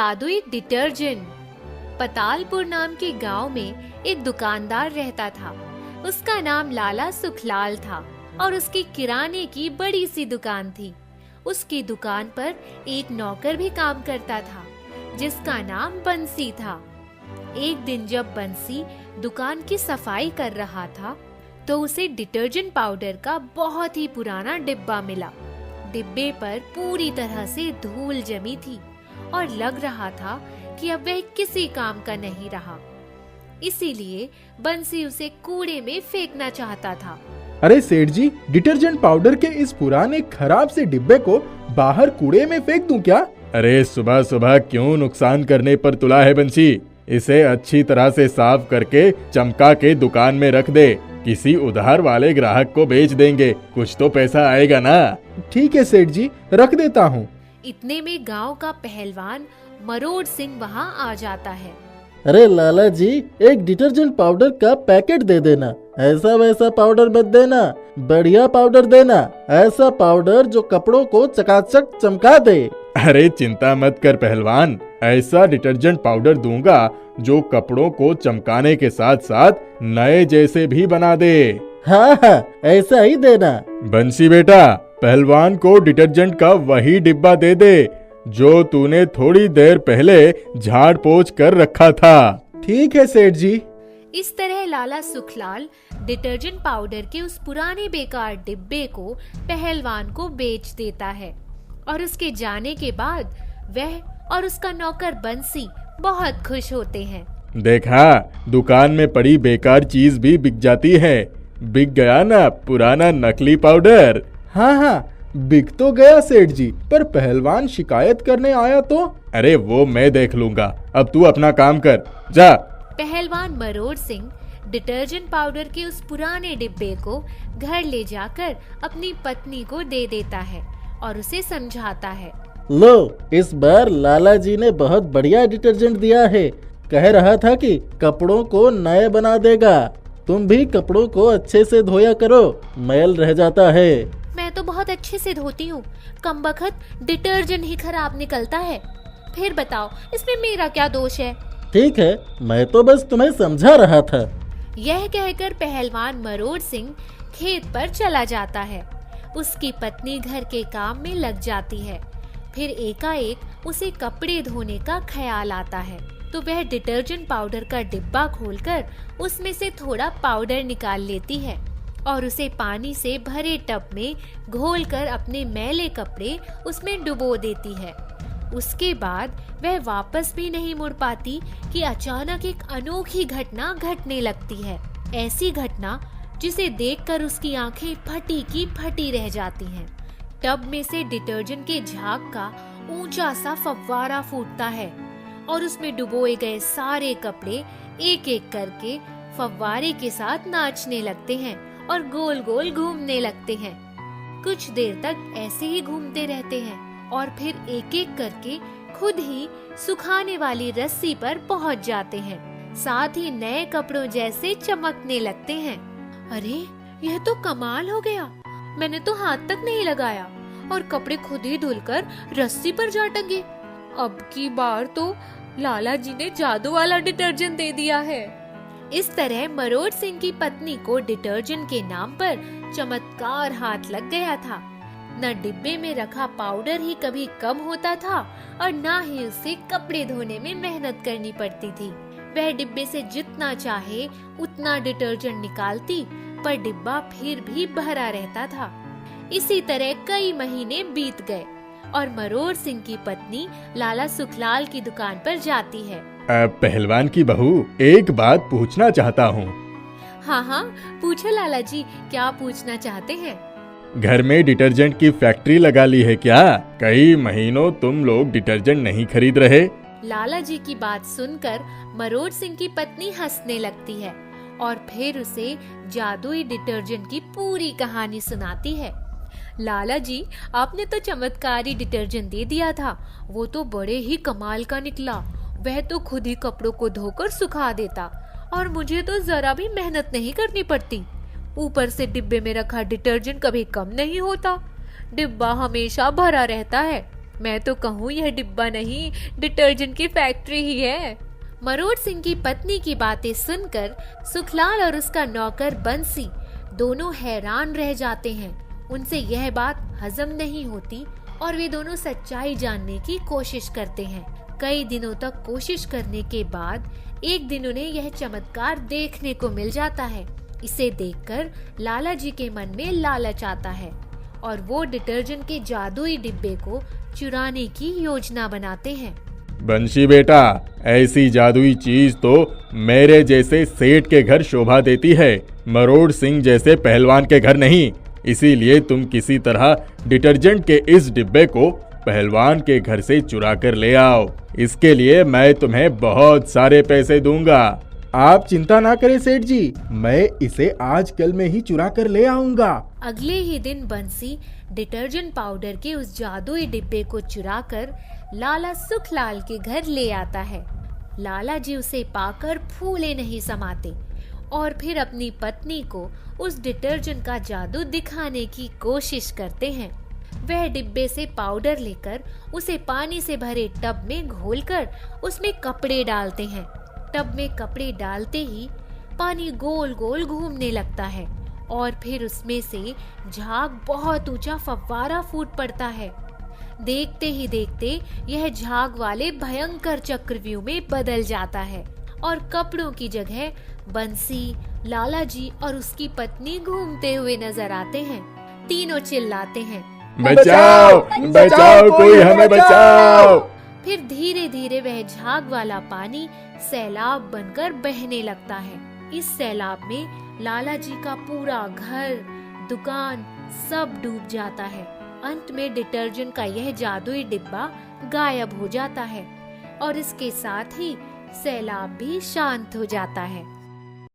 जादुई डिटर्जेंट। पतालपुर नाम के गांव में एक दुकानदार रहता था। उसका नाम लाला सुखलाल था और उसकी किराने की बड़ी सी दुकान थी। उसकी दुकान पर एक नौकर भी काम करता था जिसका नाम बंसी था। एक दिन जब बंसी दुकान की सफाई कर रहा था तो उसे डिटर्जेंट पाउडर का बहुत ही पुराना डिब्बा मिला। डिब्बे पर पूरी तरह से धूल जमी थी और लग रहा था कि अब वह किसी काम का नहीं रहा। इसीलिए बंसी उसे कूड़े में फेंकना चाहता था। अरे सेठ जी, डिटर्जेंट पाउडर के इस पुराने खराब से डिब्बे को बाहर कूड़े में फेंक दूं क्या? अरे सुबह सुबह क्यों नुकसान करने पर तुला है बंसी? इसे अच्छी तरह से साफ करके चमका के दुकान में रख दे। किसी उधार वाले ग्राहक को बेच देंगे, कुछ तो पैसा आएगा ना। ठीक है सेठ जी, रख देता हूँ। इतने में गांव का पहलवान मरोड़ सिंह वहां आ जाता है। अरे लाला जी, एक डिटर्जेंट पाउडर का पैकेट दे देना। ऐसा वैसा पाउडर मत देना, बढ़िया पाउडर देना। ऐसा पाउडर जो कपड़ों को चकाचक चमका दे। अरे चिंता मत कर पहलवान, ऐसा डिटर्जेंट पाउडर दूंगा जो कपड़ों को चमकाने के साथ साथ नए जैसे भी बना दे। हाँ, ऐसा ही देना। बंसी बेटा, पहलवान को डिटर्जेंट का वही डिब्बा दे दे जो तूने थोड़ी देर पहले झाड़ पोंछ कर रखा था। ठीक है सेठ जी। इस तरह लाला सुखलाल डिटर्जेंट पाउडर के उस पुराने बेकार डिब्बे को पहलवान को बेच देता है और उसके जाने के बाद वह और उसका नौकर बंसी बहुत खुश होते हैं। देखा, दुकान में पड़ी बेकार चीज भी बिक जाती है। बिक गया ना पुराना नकली पाउडर। हाँ, बिक तो गया सेठ जी, पर पहलवान शिकायत करने आया तो? अरे वो मैं देख लूंगा, अब तू अपना काम कर, जा। पहलवान मरोड़ सिंह डिटर्जेंट पाउडर के उस पुराने डिब्बे को घर ले जाकर अपनी पत्नी को दे देता है और उसे समझाता है। लो, इस बार लाला जी ने बहुत बढ़िया डिटर्जेंट दिया है। कह रहा था कि कपड़ों को नए बना देगा। तुम भी कपड़ों को अच्छे से धोया करो, मैल रह जाता है। मैं तो बहुत अच्छे से धोती हूँ, कमबख्त डिटर्जेंट ही खराब निकलता है। फिर बताओ, इसमें मेरा क्या दोष है? ठीक है, मैं तो बस तुम्हें समझा रहा था। यह कहकर पहलवान मरोड़ सिंह खेत पर चला जाता है। उसकी पत्नी घर के काम में लग जाती है। फिर एकाएक उसे कपड़े धोने का ख्याल आता है तो वह डिटर्जेंट पाउडर का डिब्बा खोलकर उसमें से थोड़ा पाउडर निकाल लेती है और उसे पानी से भरे टब में घोलकर अपने मैले कपड़े उसमें डुबो देती है। उसके बाद वह वापस भी नहीं मुड़ पाती कि अचानक एक अनोखी घटना घटने लगती है। ऐसी घटना जिसे देखकर उसकी आंखें फटी की फटी रह जाती हैं। टब में से डिटर्जेंट के झाग का ऊंचा सा फव्वारा फूटता है और उसमें डुबोए गए सारे कपड़े एक एक करके फव्वारे के साथ नाचने लगते हैं और गोल गोल घूमने लगते हैं। कुछ देर तक ऐसे ही घूमते रहते हैं और फिर एक एक करके खुद ही सुखाने वाली रस्सी पर पहुंच जाते हैं। साथ ही नए कपड़ों जैसे चमकने लगते हैं। अरे, यह तो कमाल हो गया। मैंने तो हाथ तक नहीं लगाया और कपड़े खुद ही धुलकर रस्सी पर जा टंगे। अब की बार तो लाला जी ने जादू वाला डिटर्जेंट दे दिया है। इस तरह मरोड़ सिंह की पत्नी को डिटर्जेंट के नाम पर चमत्कार हाथ लग गया था। न डिब्बे में रखा पाउडर ही कभी कम होता था और न ही उसे कपड़े धोने में मेहनत करनी पड़ती थी। वह डिब्बे से जितना चाहे उतना डिटर्जेंट निकालती, पर डिब्बा फिर भी भरा रहता था। इसी तरह कई महीने बीत गए और मरोड़ सिंह की पत्नी लाला सुखलाल की दुकान पर जाती है। पहलवान की बहू, एक बात पूछना चाहता हूँ। हाँ, पूछो लाला जी, क्या पूछना चाहते हैं? घर में डिटर्जेंट की फैक्ट्री लगा ली है क्या? कई महीनों तुम लोग डिटर्जेंट नहीं खरीद रहे। लाला जी की बात सुनकर मरोड़ सिंह की पत्नी हंसने लगती है और फिर उसे जादुई डिटर्जेंट की पूरी कहानी सुनाती है। लाला जी, आपने तो चमत्कारी डिटर्जेंट दे दिया था, वो तो बड़े ही कमाल का निकला। वह तो खुद ही कपड़ों को धोकर सुखा देता और मुझे तो जरा भी मेहनत नहीं करनी पड़ती। ऊपर से डिब्बे में रखा डिटर्जेंट कभी कम नहीं होता, डिब्बा हमेशा भरा रहता है। मैं तो कहूँ यह डिब्बा नहीं, डिटर्जेंट की फैक्ट्री ही है। मरोड़ सिंह की पत्नी की बातें सुनकर सुखलाल और उसका नौकर बंसी दोनों हैरान रह जाते हैं। उनसे यह बात हजम नहीं होती और वे दोनों सच्चाई जानने की कोशिश करते हैं। कई दिनों तक कोशिश करने के बाद एक दिन उन्हें यह चमत्कार देखने को मिल जाता है। इसे देखकर लाला जी के मन में लालच आता है और वो डिटर्जेंट के जादुई डिब्बे को चुराने की योजना बनाते हैं। बंशी बेटा, ऐसी जादुई चीज तो मेरे जैसे सेठ के घर शोभा देती है, मरोड़ सिंह जैसे पहलवान के घर नहीं। इसीलिए तुम किसी तरह डिटर्जेंट के इस डिब्बे को पहलवान के घर से चुरा कर ले आओ। इसके लिए मैं तुम्हें बहुत सारे पैसे दूंगा। आप चिंता ना करें सेठ जी, मैं इसे आज कल में ही चुरा कर ले आऊंगा। अगले ही दिन बंसी डिटर्जेंट पाउडर के उस जादुई डिब्बे को चुराकर लाला सुखलाल के घर ले आता है। लाला जी उसे पाकर फूले नहीं समाते और फिर अपनी पत्नी को उस डिटर्जेंट का जादू दिखाने की कोशिश करते हैं। वह डिब्बे से पाउडर लेकर उसे पानी से भरे टब में घोलकर उसमें कपड़े डालते हैं। टब में कपड़े डालते ही पानी गोल गोल घूमने लगता है और फिर उसमें से झाग बहुत ऊंचा फव्वारा फूट पड़ता है। देखते ही देखते यह झाग वाले भयंकर चक्रव्यूह में बदल जाता है और कपड़ों की जगह बंसी, लाला जी और उसकी पत्नी घूमते हुए नजर आते हैं। तीनों चिल्लाते हैं, बचाओ बचाओ, कोई हमें बचाओ। फिर धीरे धीरे वह झाग वाला पानी सैलाब बनकर बहने लगता है। इस सैलाब में लाला जी का पूरा घर, दुकान सब डूब जाता है। अंत में डिटर्जेंट का यह जादुई डिब्बा गायब हो जाता है और इसके साथ ही सैलाब भी शांत हो जाता है।